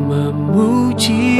memuji.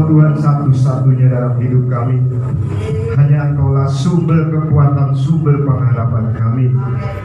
Tuhan satu-satunya dalam hidup kami. Hanya Engkaulah sumber kekuatan, sumber pengharapan kami.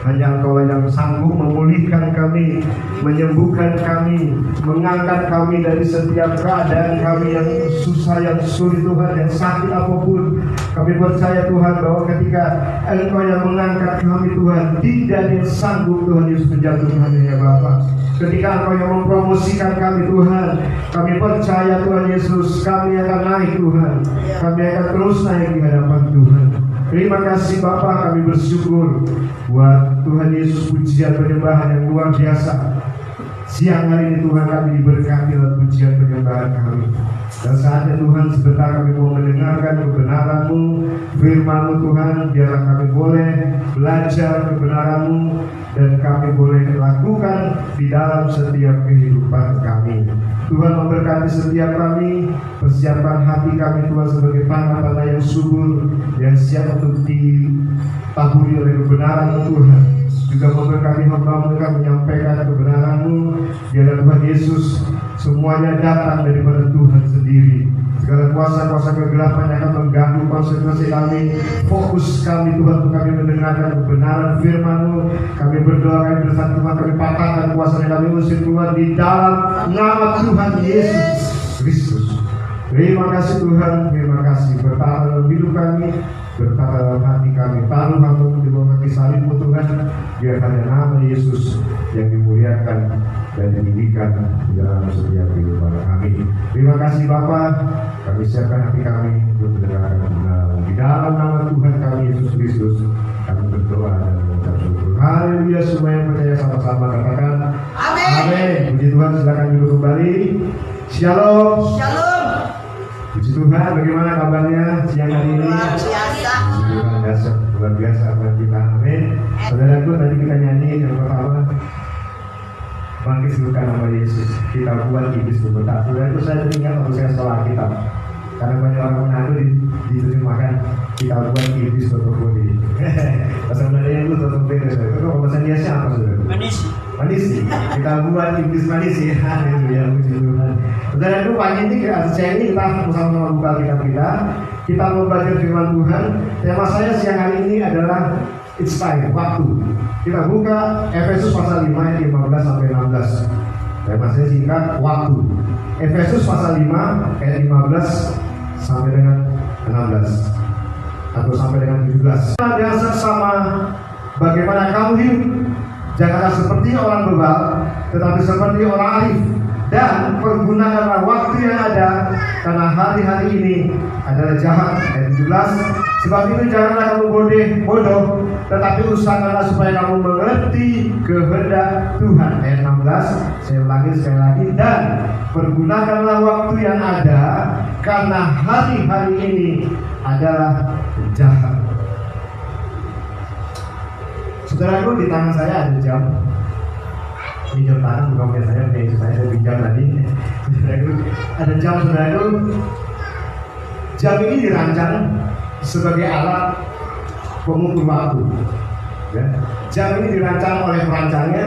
Hanya Engkaulah yang sanggup memulihkan kami, menyembuhkan kami, mengangkat kami dari setiap keadaan kami yang susah, yang sulit Tuhan, yang sakit apapun. Kami percaya Tuhan bahwa ketika Engkau yang mengangkat kami Tuhan, tidak ada yang sanggup Tuhan Yesus menjatuhkannya ya Bapa. Ketika Engkau yang mempromosikan kami Tuhan, kami percaya Tuhan Yesus, kami akan naik Tuhan. Kami akan terus naik di hadapan Tuhan. Terima kasih Bapa, kami bersyukur buat Tuhan Yesus, pujian penyembahan yang luar biasa. Siang hari ini Tuhan kami diberkati oleh pujian penyembahan kami. Dan saatnya Tuhan sebentar kami mau mendengarkan kebenaran-Mu, firman-Mu Tuhan. Biarlah kami boleh belajar kebenaran-Mu dan kami boleh lakukan di dalam setiap kehidupan kami. Tuhan memberkati setiap kami, persiapkan hati kami Tuhan sebagai tanah-tanah yang subur, yang siap untuk ditaburi oleh kebenaran-Mu Tuhan. Juga memberkati hamba-Mu yang menyampaikan kebenaran-Mu. Biarlah Tuhan Yesus semuanya datang daripada Tuhan sendiri. Segala kuasa-kuasa kegelapan yang akan mengganggu konsentrasi kami, fokus kami Tuhan untuk kami mendengarkan kebenaran firman-Mu. Kami berdoa, kami bersatu Tuhan, kami patahkan kuasa yang kami usir Tuhan di dalam nama Tuhan Yesus Kristus. Terima kasih Tuhan, terima kasih. Bertahan dalam hidup kami, bertahan dalam hati kami. Taruh hamba-Mu di bawah kaki salib-Mu Tuhan. Biar hanya nama Yesus yang dimuliakan dan ditinggikan di dalam setiap kehidupan kami. Terima kasih Bapa. Kami siapkan hati kami untuk mendengarkan kebenaran. Di dalam nama Tuhan kami Yesus Kristus, kami berdoa dan mengucap syukur. Haleluya, semua yang percaya sama-sama katakan amin. Amin. Puji Tuhan, silakan duduk kembali. Shalom. Shalom. Puji Tuhan, bagaimana kabarnya siang hari ini? Luar biasa. Puji Tuhan, dasar luar biasa buat kita. Amin. Saudaraku, tadi kita nyanyi yang pertama, bangkit seluruh nama Yesus, kita buat iblis berbentak. Saudaraku, saya ingat waktu saya sekolah kitab, karena banyak orang Manado diterjemahkan kita buat iblis berbodi. Bahasa Meladanya itu tetap beda. Itu bahasa Indonesia apa saudara? Manis. Manis. Kita buat iblis manis ya. Haleluya, puji Tuhan. Saudaraku, pagi ini siang ini kita bersama-sama buka kitab kita. Kita mau belajar firman Tuhan. Tema saya siang hari ini adalah It's time, waktu. Kita buka Efesus pasal 5 ayat 15 sampai 16. Tema saya singkat, waktu. Efesus pasal 5 ayat 15 sampai dengan 16 atau sampai dengan 17. Dasar sama bagaimana kamu hidup. Janganlah seperti orang bebal, tetapi seperti orang arif. Dan pergunakanlah waktu yang ada, karena hari-hari ini adalah jahat. Ayat 17. Sebab itu janganlah kamu bodoh, tetapi usahakanlah supaya kamu mengerti kehendak Tuhan. Ayat 16. Saya ulangi sekali lagi. Dan pergunakanlah waktu yang ada, karena hari-hari ini adalah jahat. Saudaraku, di tangan saya ada jam. Ini jam tangan, bukan biasanya kayak saya pinjam tadi. Saudaraku, ada jam saudaraku. Jam ini dirancang sebagai alat pengukur waktu. Ya. Jam ini dirancang oleh perancangnya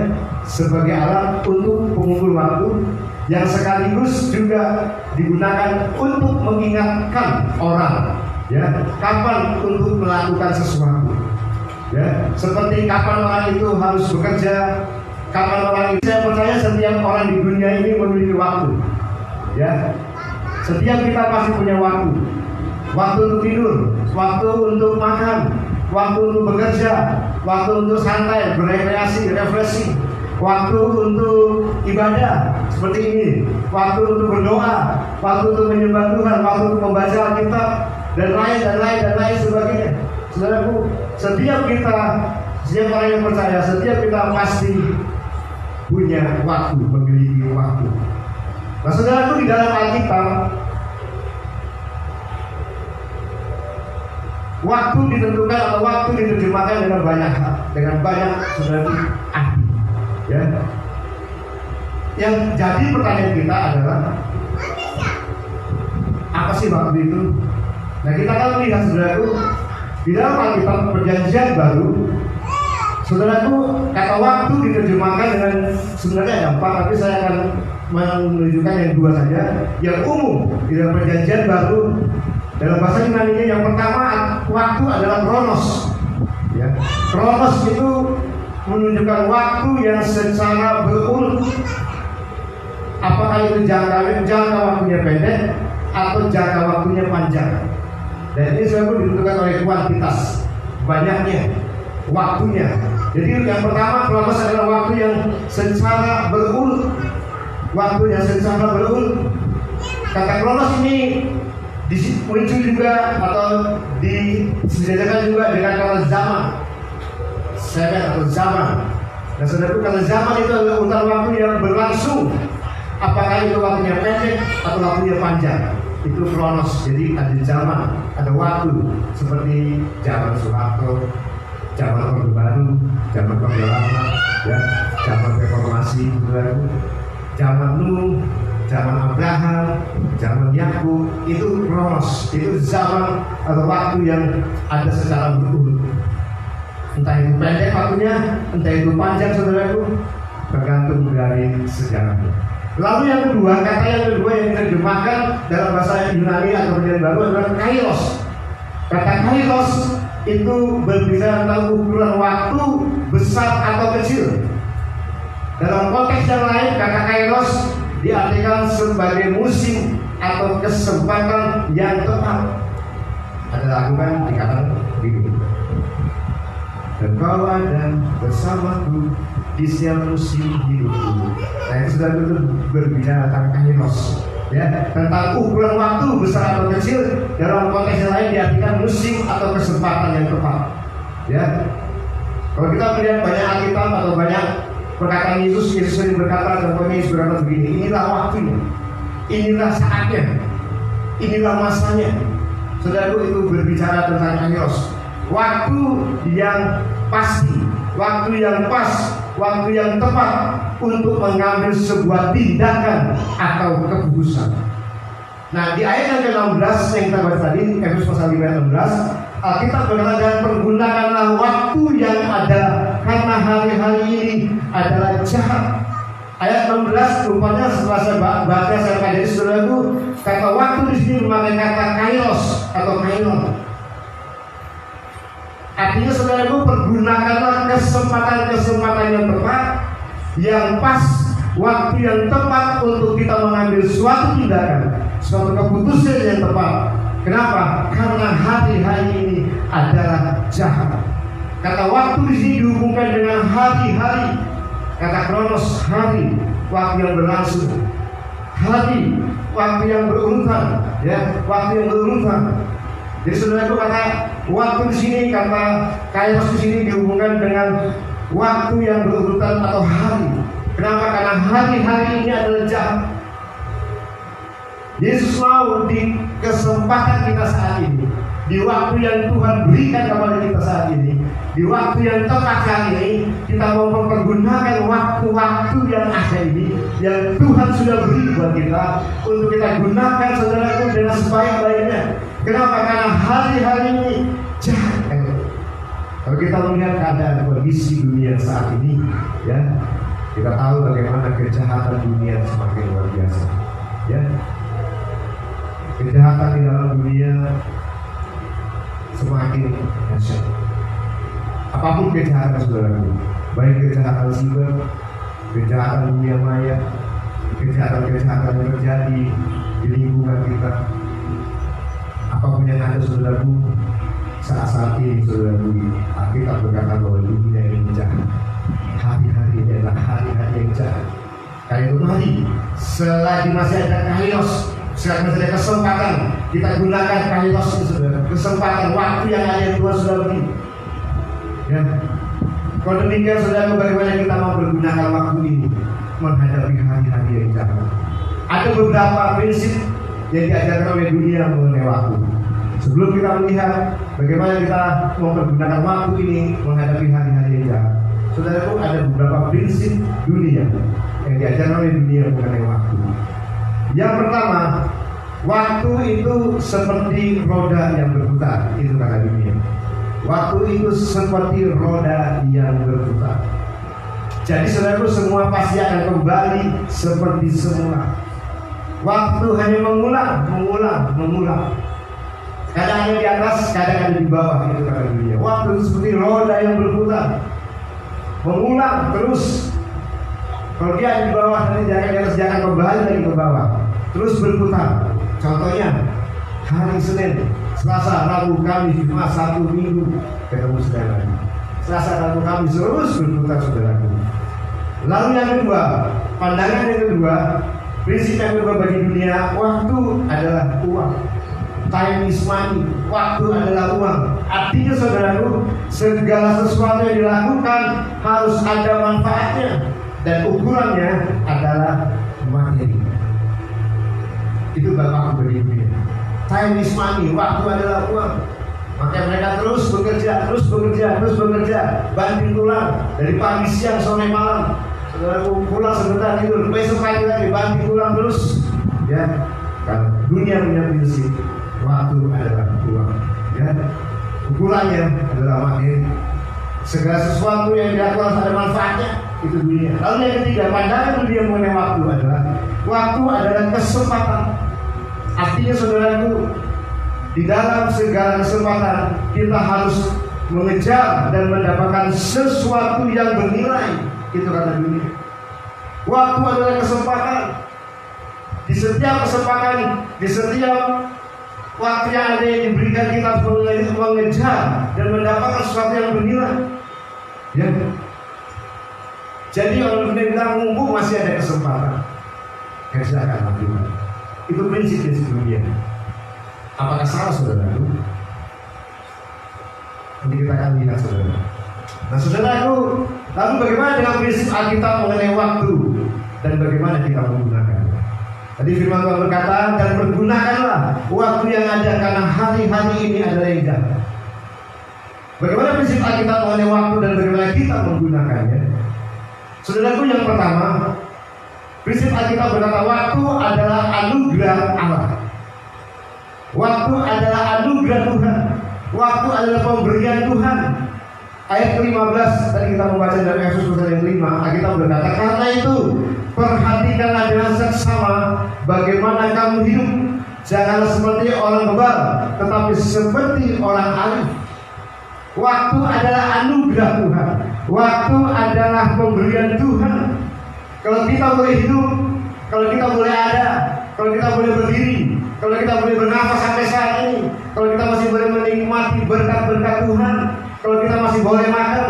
sebagai alat untuk pengukur waktu yang sekaligus juga digunakan untuk mengingatkan orang, ya, kapan untuk melakukan sesuatu. Ya, seperti kapan orang itu harus bekerja, kapan orang itu. Saya percaya setiap orang di dunia ini memiliki waktu. Ya, setiap kita pasti punya waktu. Waktu untuk tidur, waktu untuk makan, waktu untuk bekerja, waktu untuk santai, berekreasi, refreshing, waktu untuk ibadah seperti ini, waktu untuk berdoa, waktu untuk menyembah Tuhan, waktu untuk membaca Alkitab, dan lain sebagainya. Saudaraku, setiap orang yang percaya, setiap kita pasti punya waktu, memiliki waktu. Nah, saudaraku, di dalam Alkitab waktu ditentukan atau waktu diterjemahkan dengan banyak saudaraku arti. Ya. Yang jadi pertanyaan kita adalah apa sih waktu itu? Nah, kita akan melihat saudaraku di dalam Alkitab Perjanjian Baru. Saudaraku, kata waktu diterjemahkan dengan sebenarnya ada 4, tapi saya akan menunjukkan yang 2 saja. Yang umum di dalam Perjanjian Baru dalam bahasa Yunani yang pertama waktu adalah kronos. Ya. Kronos itu menunjukkan waktu yang secara berurut. Apakah itu jangka waktunya pendek atau jangka waktunya panjang. Dan ini selalu ditentukan oleh kuantitas, banyaknya waktunya. Jadi yang pertama, kronos adalah waktu yang secara berurut. Waktu yang secara berurut. Kata kronos ini muncul juga atau disediakan juga dengan kata zaman, atau zaman. Dan saudaraku, kata zaman itu adalah urutan waktu yang berlangsung. Apakah itu waktunya pendek atau waktunya panjang? Itu kronos. Jadi ada zaman, ada waktu, seperti zaman Soeharto, zaman Orde Baru, zaman Orde Lama, ya, zaman Reformasi, saudaraku, zaman Nuh, zaman Abraham, zaman Yakub. Itu kronos, itu zaman atau waktu yang ada secara berurut. Entah itu pendek waktunya, entah itu panjang, saudaraku, tergantung dari sejarahnya. Lalu yang kedua, kata yang kedua yang diterjemahkan dalam bahasa Yunani atau Perjanjian Baru adalah kairos. Kata kairos itu berbicara tentang ukuran waktu besar atau kecil. Dalam konteks yang lain, kata kairos diartikan sebagai musim atau kesempatan yang tepat. Ada lagu kan dikatakan begini. Dan kau ada bersamaku di setiap musim hidupku. Nah, itu sudah berbicara tentang kairos, ya, tentang ukuran waktu besar atau kecil. Dalam konteks yang lain diartikan musim atau kesempatan yang tepat. Ya, kalau kita melihat banyak Alkitab atau banyak perkataan Yesus sering berkata, contohnya Yesus berkata begini, inilah waktunya, inilah saatnya, inilah masanya. Saudaraku, itu berbicara tentang kairos, waktu yang pasti, waktu yang pas, waktu yang tepat untuk mengambil sebuah tindakan atau keputusan. Nah, di ayat yang ke-16 yang kita baca tadi, Efesus pasal 5 ayat 16, Alkitab berkata, dan pergunakanlah waktu yang ada, karena hari-hari ini adalah jahat. Ayat 16 rupanya setelah saya baca, saya kaji saudaraku, kata waktu di sini memakai kata kairos atau kainon. Artinya saudaraku, pergunakanlah kesempatan-kesempatan yang tepat, yang pas, waktu yang tepat untuk kita mengambil suatu tindakan, suatu keputusan yang tepat. Kenapa? Karena hari-hari ini adalah jahat. Kata waktu di sini dihubungkan dengan hari-hari. Kata kronos, hari, waktu yang berlangsung. Hari, waktu yang berurutan, ya, waktu yang berurutan. Jadi saudaraku, kata waktu di sini, kata kairos di sini dihubungkan dengan waktu yang berurutan atau hari. Kenapa? Karena hari-hari ini adalah jahat. Yesus mau di kesempatan kita saat ini, di waktu yang Tuhan berikan kepada kita saat ini, di waktu yang tepat saat ini, kita mau mempergunakan waktu-waktu yang ada ini, yang Tuhan sudah beri buat kita, untuk kita gunakan saudaraku dengan sebaik-baiknya. Kenapa? Karena hari-hari ini jahat. Kalau kita melihat keadaan kondisi dunia saat ini, ya, kita tahu bagaimana kejahatan dunia semakin luar biasa, ya. Kejahatan di dalam dunia semakin dahsyat. Apapun kejahatan saudaraku, baik kejahatan siber, kejahatan dunia maya, kejahatan-kejahatan yang terjadi di lingkungan kita, apapun yang ada saudaraku, saat ini saudaraku, kita berkata bahwa dunia ini jahat. Hari-hari ini adalah hari-hari yang jahat. Karena itu mari, selagi masih ada kairos, selagi masih ada kesempatan, kita gunakan kairos itu saudara, kesempatan waktu yang ada yang Tuhan sudah beri. Ya. Kalau demikian saudara, bagaimana kita mau menggunakan waktu ini menghadapi hari-hari yang jahat? Ada beberapa prinsip yang diajarkan oleh dunia mengenai waktu. Sebelum kita melihat bagaimana kita mau menggunakan waktu ini menghadapi hari-hari yang jahat, saudaraku, ada beberapa prinsip dunia yang diajarkan oleh dunia mengenai waktu. Yang pertama, waktu itu seperti roda yang berputar, itu kata dunia. Waktu itu seperti roda yang berputar. Jadi saudaraku, semua pasti akan kembali seperti semula. Waktu hanya mengulang. Kadang ada di atas, kadang ada di bawah, itu kata dunia. Waktu itu seperti roda yang berputar, mengulang terus. Kalau dia di bawah, nanti dia akan di atas, dia akan kembali lagi ke bawah, terus berputar. Contohnya hari Senin, Selasa, Rabu, Kamis, Jumat, Sabtu, Minggu, ketemu sekali lagi. Selasa, Rabu, Kamis, terus berputar saudaraku. Lalu yang kedua, pandangan yang kedua, prinsip yang kedua bagi dunia, waktu adalah uang. Time is money. Waktu adalah uang. Artinya saudaraku, segala sesuatu yang dilakukan harus ada manfaatnya, dan ukurannya adalah materi. Itu bapak bagi dunia. Time is money, waktu adalah uang. Maka mereka terus bekerja, banting tulang dari pagi, siang, sore, malam. Saudaraku, pulang sebentar tidur, besok pagi lagi banting tulang terus. Ya, kalau dunia punya prinsip, waktu adalah uang. Ya, ukurannya adalah materi. Segala sesuatu yang dilakukan ada manfaatnya, itu dunia. Lalu yang ketiga, pandangan dunia mengenai waktu adalah kesempatan. Artinya saudaraku, di dalam segala kesempatan kita harus mengejar dan mendapatkan sesuatu yang bernilai. Itu kata dunia. Waktu adalah kesempatan. Di setiap kesempatan, di setiap waktu yang ada yang diberikan, kita harus mengejar dan mendapatkan sesuatu yang bernilai. Ya. Jadi kalau dunia bilang mumpung masih ada kesempatan, kerjakan lakukan. Itu prinsip dunia. Apakah salah saudaraku? Nanti kita akan lihat saudara. Nah saudaraku, lalu bagaimana dengan prinsip Alkitab mengenai waktu dan bagaimana kita menggunakan? Tadi firman Tuhan berkata, dan pergunakanlah waktu yang ada karena hari-hari ini adalah yang jahat. Bagaimana prinsip Alkitab mengenai waktu dan bagaimana kita menggunakannya? Saudaraku, yang pertama, prinsip Alkitab berkata waktu adalah anugerah Allah. Waktu adalah anugerah Tuhan. Waktu adalah pemberian Tuhan. Ayat ke-15 tadi kita membaca dari Efesus pasal yang 5. Alkitab berkata, karena itu perhatikanlah dengan seksama bagaimana kamu hidup. Janganlah seperti orang bebal, tetapi seperti orang alim. Waktu adalah anugerah Tuhan. Waktu adalah pemberian Tuhan. Kalau kita boleh hidup, kalau kita boleh ada, kalau kita boleh berdiri, kalau kita boleh bernafas sampai saat ini, kalau kita masih boleh menikmati berkat-berkat Tuhan, kalau kita masih boleh makan,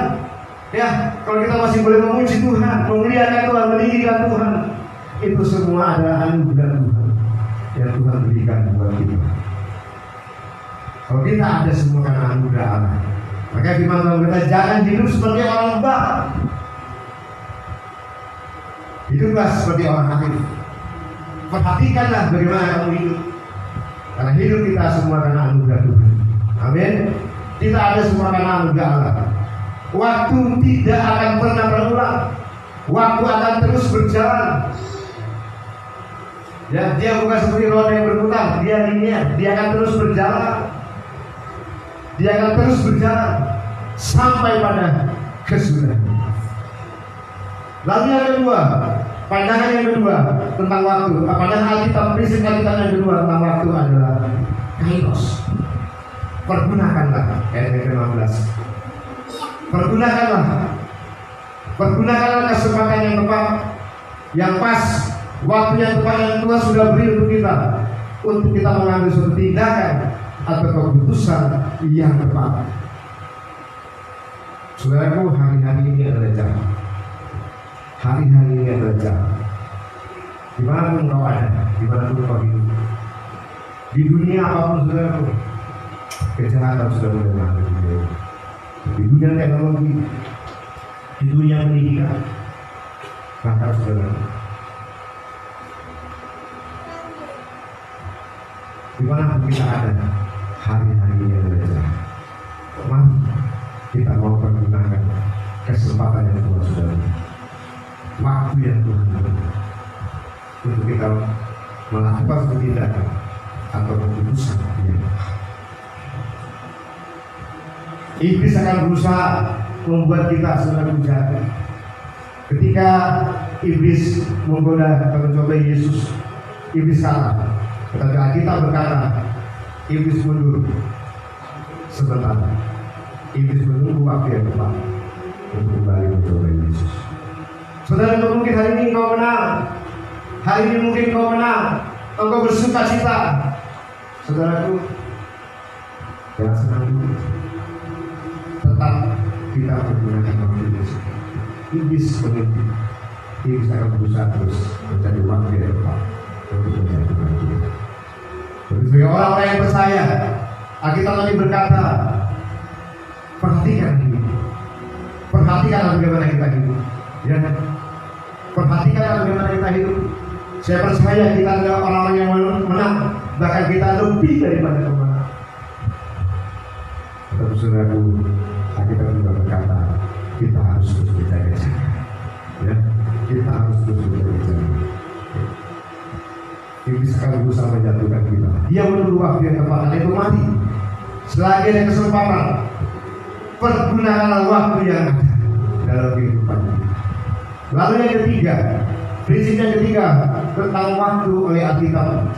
ya, kalau kita masih boleh memuji Tuhan, memuliakan Tuhan, meninggikan Tuhan, itu semua adalah anugerah Tuhan yang Tuhan berikan buat kita. Kalau kita ada semua karena anugerah Allah, maka firman Tuhan kita jangan hidup seperti orang barat. Hiduplah seperti orang alim. Perhatikanlah bagaimana kamu hidup. Karena hidup kita semua karena anugerah Tuhan. Amin. Kita ada semua karena anugerah Allah. Waktu tidak akan pernah berulang. Waktu akan terus berjalan. Ya, dia bukan seperti roda yang berputar. Dia linear. Dia akan terus berjalan. Dia akan terus berjalan. sampai pada kesudahan. Lalu yang kedua, pandangan yang kedua tentang waktu, pandangan Alkitab, prinsip Alkitab yang kedua tentang waktu adalah kairos. Pergunakanlah, ayat ke-15. Pergunakanlah kesempatan yang tepat, yang pas, waktu yang tepat yang Tuhan sudah beri untuk kita mengambil suatu tindakan atau keputusan yang tepat. Saudaraku, hari-hari ini adalah jahat. Hari-hari ini adalah jahat. Dimanapun kau ada, dimanapun kau hidup, di dunia apapun saudaraku, kejahatan sudah mulai masuk di dunia. Di dunia teknologi, di dunia pendidikan, bahkan saudara, dimanapun kita ada, hari-hari ini adalah jahat. Mari kita mau pergunakan kesempatan yang Tuhan sudah beri, waktu yang Tuhan beri, untuk kita melakukan tindakan atau keputusan yang iblis akan berusaha membuat kita saudara jahat. Ketika iblis menggoda atau mencoba Yesus, iblis kalah. Tetapi Alkitab berkata, iblis mundur sebentar. Iblis menunggu waktu yang tepat untuk kembali mencoba Yesus. Saudara, mungkin hari ini kau menang, hari ini mungkin kau menang, engkau bersuka cita. Saudaraku, jangan senang dulu. Tetap kita menggunakan waktu Yesus. Iblis mengintip, iblis akan berusaha terus mencari waktu yang tepat untuk menjatuhkan kita. Sebagai orang-orang yang percaya, Alkitab tadi berkata, perhatikan bagaimana kita hidup, ya. Perhatikan bagaimana kita hidup. Saya percaya kita adalah orang-orang yang menang, bahkan kita lebih daripada pemenang. Tetapi saudaraku, kita juga berkata, kita harus terus berjaga-jaga, ya. Kita harus terus berjaga-jaga. Iblis akan berusaha menjatuhkan kita. Dia menunggu waktu yang tepat, dan itu mati. Selagi ada kesempatan, pergunakanlah waktu yang ada dalam kehidupan kita. Lalu yang ketiga, prinsip yang ketiga tentang waktu oleh Alkitab.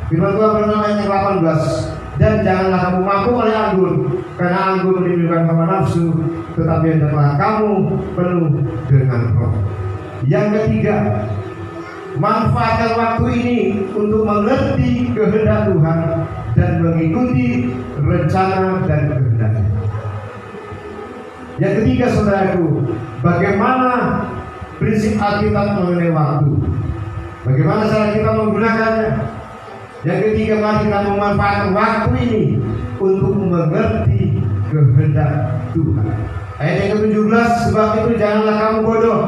Firman Tuhan berkata ayat 18, dan janganlah kamu mabuk oleh anggur, karena anggur menimbulkan hawa nafsu, tetapi hendaklah kamu penuh dengan roh. Yang ketiga, manfaatkan waktu ini untuk mengerti kehendak Tuhan dan mengikuti rencana dan kehendaknya. Yang ketiga, saudaraku, bagaimana prinsip Alkitab mengenai waktu? Bagaimana cara kita menggunakannya? Yang ketiga, mari kita memanfaatkan waktu ini untuk mengerti kehendak Tuhan. Ayat yang ke-17, sebab itu janganlah kamu bodoh,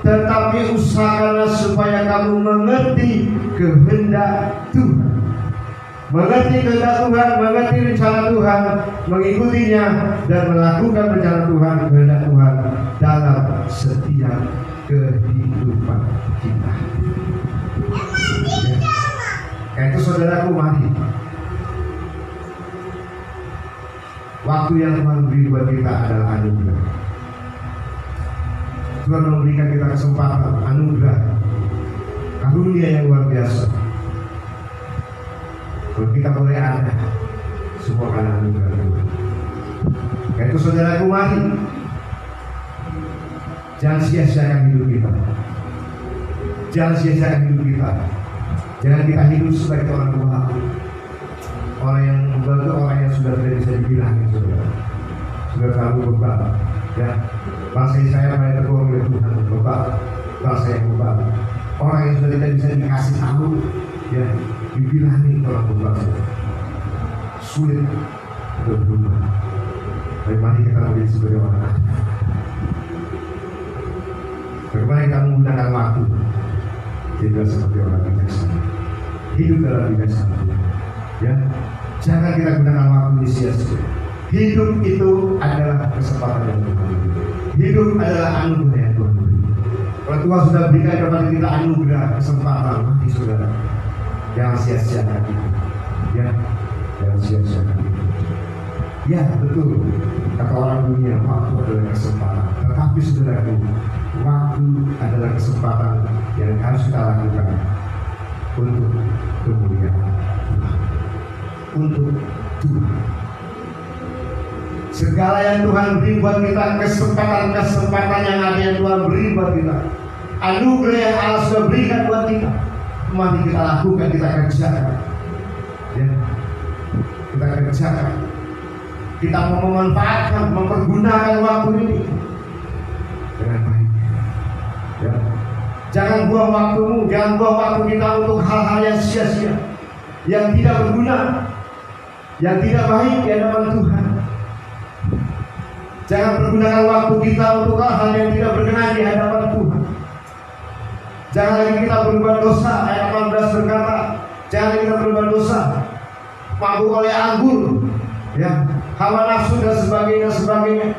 tetapi usahakanlah supaya kamu mengerti kehendak Tuhan. Mengerti kehendak Tuhan, mengerti rencana Tuhan, mengikutinya dan melakukan rencana Tuhan, kehendak Tuhan dalam setiap kehidupan kita. Ya. Itu saudaraku, mari. Waktu yang Tuhan beri buat kita adalah anugerah. Tuhan memberikan kita kesempatan, anugerah, karunia yang luar biasa. Kalau kita boleh ada, semua karena anugerah Tuhan. Itu saudaraku, mari. Jangan sia-siakan hidup kita. Jangan sia-siakan hidup kita. Jangan kita hidup sebagai orang tua. Orang yang membantu, orang yang sudah tidak bisa dibilangin, saudara. Sudah terlalu bebal, ya. Bangsa Israel mulai tergolong oleh Tuhan, bebal. Bangsa yang bebal. Orang yang sudah tidak bisa dikasih tahu, ya, dibilangin orang bebal. Sulit untuk berubah. Tapi mari kita menjadi sebagai orang aktif. Bagaimana kita menggunakan waktu? Tidak seperti orang bijaksana. Hidup dalam bijaksana, ya. Jangan kita gunakan waktu sia-sia. Hidup itu adalah kesempatan yang Tuhan beri. Hidup adalah anugerah yang Tuhan beri. Kalau Tuhan sudah berikan kepada kita anugerah, kesempatan, mati saudara, jangan sia-siakan itu, ya. Jangan sia-siakan itu. Ya, betul. Kata orang dunia, waktu adalah kesempatan. Tetapi saudaraku, waktu adalah kesempatan yang harus kita lakukan untuk kemuliaan Tuhan, untuk Tuhan. Segala yang Tuhan beri buat kita, kesempatan yang ada yang Tuhan beri buat kita, anugerah yang Allah sudah berikan buat kita, mari kita lakukan, kita kerjakan. Ya, kita kerjakan. Kita mau memanfaatkan, mempergunakan waktu ini dengan baik. Ya. Jangan buang waktumu, jangan buang waktu kita untuk hal-hal yang sia-sia, yang tidak berguna, yang tidak baik di hadapan Tuhan. Jangan pergunakan waktu kita untuk hal-hal yang tidak berkenan di hadapan Tuhan. Jangan lagi kita berbuat dosa. Ayat 18 berkata, jangan lagi kita berbuat dosa, mabuk oleh anggur, ya, hawa nafsu dan sebagainya.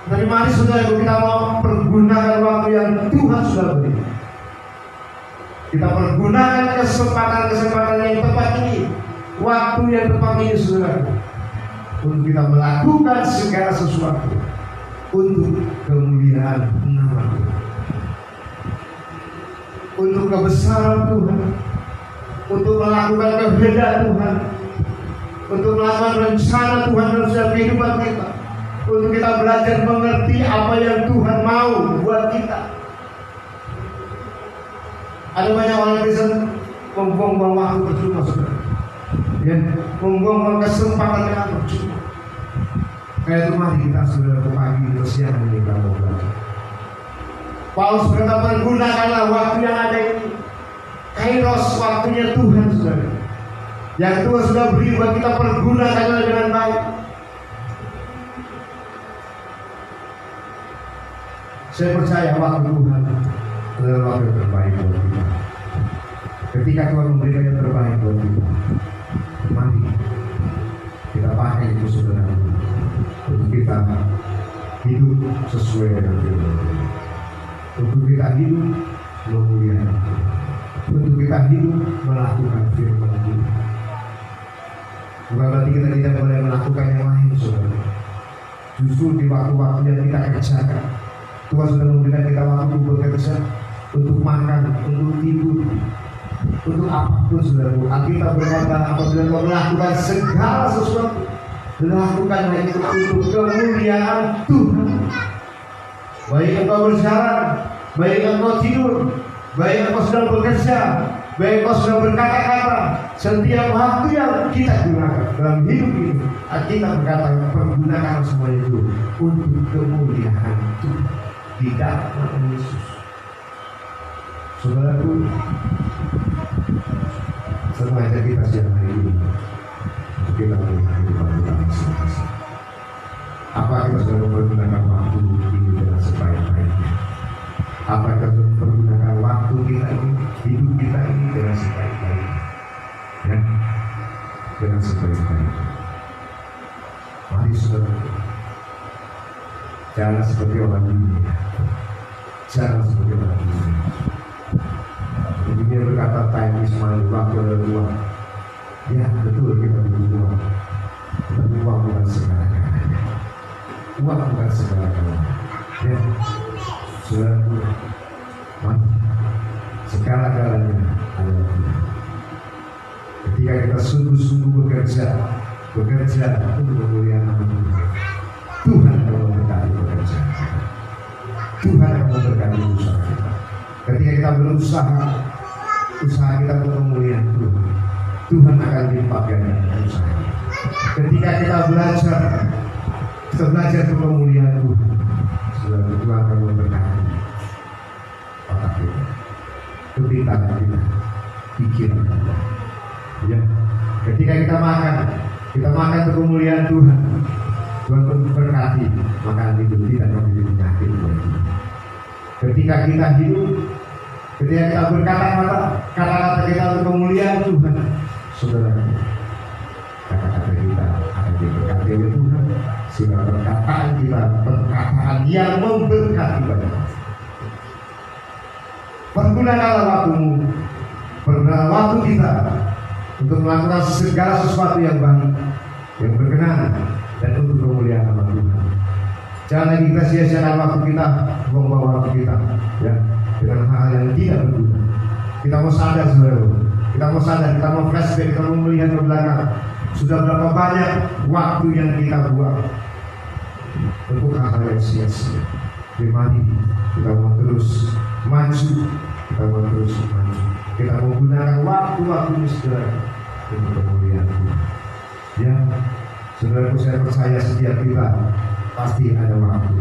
Tapi mari saudara, kita mau pergunakan waktu yang Tuhan sudah beri. Kita pergunakan kesempatan yang tepat ini, waktu yang tepat ini saudara, untuk kita melakukan segala sesuatu untuk kemuliaan nama Tuhan, untuk kebesaran Tuhan, untuk melakukan kehendak Tuhan, untuk melakukan rencana Tuhan dalam kehidupan kita, untuk kita belajar mengerti apa yang Tuhan mau buat kita. Ada banyak orang yang bisa membuang-buang waktu percuma, saudara. Ya, membuang-buang kesempatan yang percuma. Kayak itu mari kita saudara ke pagi atau siang ini kita mau belajar. Paulus berkata, pergunakanlah waktu yang ada ini. Kairos, waktunya Tuhan saudara, yang Tuhan sudah beri buat kita, pergunakanlah dengan baik. Saya percaya waktu Tuhan adalah waktu yang terbaik buat kita. Ketika Tuhan memberikan yang terbaik buat kita, mari kita pakai itu saudara, untuk kita hidup sesuai dengan firman Tuhan, untuk kita hidup memuliakan Tuhan, untuk kita hidup melakukan firman Tuhan. Bukan berarti kita tidak boleh melakukan yang lain saudara. Justru di waktu-waktu yang kita kerjakan, Tuhan sudah memberikan kita waktu bekerja, untuk makan, untuk tidur, untuk apapun saudaraku. Alkitab berkata, apabila kau melakukan segala sesuatu, lakukanlah itu untuk kemuliaan Tuhan. Baik engkau berjalan, baik engkau tidur, baik engkau sedang bekerja, baik engkau sedang berkata-kata, setiap waktu yang kita gunakan dalam hidup ini, kita berkata, pergunakan semua itu untuk kemuliaan Tuhan di dalam nama Yesus. Saudaraku, semuanya kita siang hari ini kita melihat kehidupan kita masing-masing. Apa kita sudah mempergunakan waktu ini dengan sebaik-baiknya? Apa kita sudah mempergunakan waktu kita ini, hidup kita ini dengan sebaik-baiknya? Ya, dengan sebaik-baiknya. Mari saudara, jangan seperti orang dunia, jangan seperti orang dunia. Dunia berkata time is money, waktu adalah uang. Ya betul, kita butuh uang, tapi uang bukan segala-galanya. Uang bukan segala-galanya. Ya, saudaraku, segala-galanya adalah Tuhan. Ketika kita sungguh-sungguh bekerja untuk kemuliaan nama Tuhan, Tuhan akan memberkati pekerjaan kita. Tuhan akan memberkati usaha kita. Ketika kita berusaha, usaha kita untuk kemuliaan Tuhan, Tuhan akan limpah gandakan usaha kita. Ketika kita belajar untuk kemuliaan Tuhan, Tuhan akan memberkati otak kita, kepintaran kita, pikiran kita. Ya, ketika kita makan untuk kemuliaan Tuhan, Tuhan memberkati makanan itu, tidak memiliki penyakit. Ketika kita hidup, ketika kita kata-kata kita untuk kemuliaan Tuhan, saudara, kata-kata kita akan diberkati oleh Tuhan, sehingga perkataan kita perkataan yang memberkati banyak. Pergunakanlah waktumu, pergunakanlah waktu kita untuk melakukan segala sesuatu yang baik, yang berkenan dan untuk kemuliaan nama Tuhan. Jangan lagi kita sia-siakan waktu kita, buang-buang waktu kita, ya, dengan hal yang tidak berguna. Kita mau sadar saudara, kita mau sadar, kita mau flashback, kita mau melihat ke belakang. Sudah berapa banyak waktu yang kita buang untuk hal-hal yang sia-sia. Mari kita mau terus maju, kita mau terus maju. Kita mau gunakan waktu-waktu ini saudara untuk kemuliaan Tuhan. Ya, saudaraku, saya percaya setiap kita pasti ada waktu.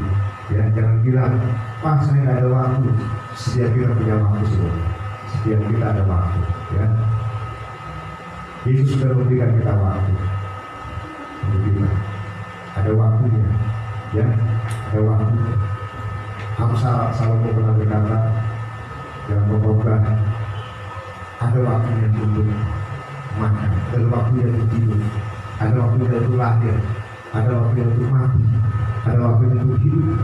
Ya, jangan bilang, "Pak, saya nggak ada waktu." Setiap kita punya waktu, saudara. Setiap kita ada waktu. Ya, Yesus sudah memberikan kita waktu. Untuk kita ada waktunya. Ya, ada waktunya. Amsal Salomo pernah berkata dalam pengkhotbah, ada waktunya untuk makan, ada waktunya untuk tidur, ada waktunya untuk lahir, ada waktunya untuk mati, ada waktunya untuk hidup,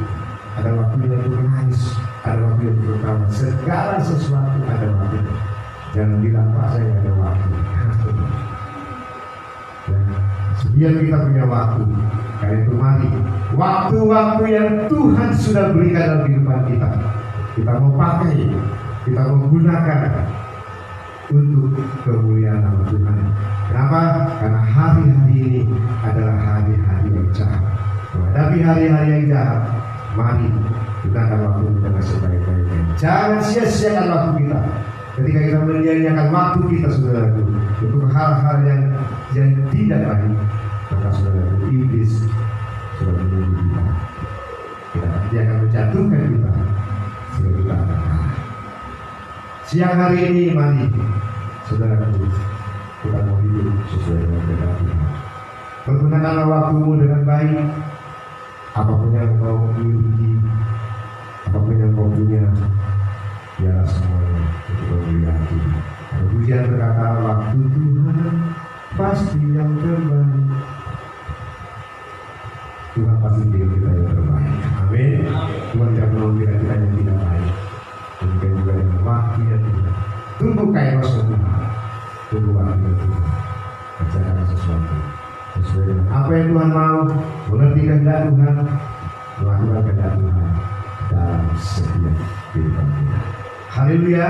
ada waktunya untuk menangis, ada waktunya untuk tertawa. Segala sesuatu ada waktunya. Jangan bilang, "Pak, saya nggak ada waktu." Setiap kita punya waktu. Karena itu mari, waktu-waktu yang Tuhan sudah berikan dalam kehidupan kita, kita mau pakai, kita mau gunakan untuk kemuliaan nama Tuhan. Kenapa? Karena hari-hari ini adalah hari-hari yang jahat. Menghadapi hari-hari yang jahat, mari gunakan waktu dengan sebaik-baiknya. Jangan sia-siakan waktu kita. Ketika kita menyia-nyiakan waktu kita, saudaraku, untuk hal-hal yang tidak baik, maka saudaraku, iblis sudah menunggu kita. Dia akan menjatuhkan kita sehingga kita akan kalah. Siang hari ini, mari saudaraku, kita mau hidup sesuai dengan kehendak Tuhan. Pergunakanlah waktumu dengan baik. Apapun yang kau miliki, apapun yang kau punya, biarlah semuanya untuk kemuliaan Tuhan. Ada pujian berkata, waktu Tuhan pasti yang terbaik. Tuhan pasti beri kita yang terbaik. Amin. Tuhan tidak mau beri kita yang tidak baik. Demikian juga dengan waktu yang tidak. Tunggu kairos Tuhan. Tunggu waktu Tuhan. Kerjakan sesuatu sesuai dengan apa yang Tuhan mau. Mengerti kehendak Tuhan, melakukan kehendak Tuhan dalam setiap kehidupan kita. Haleluya.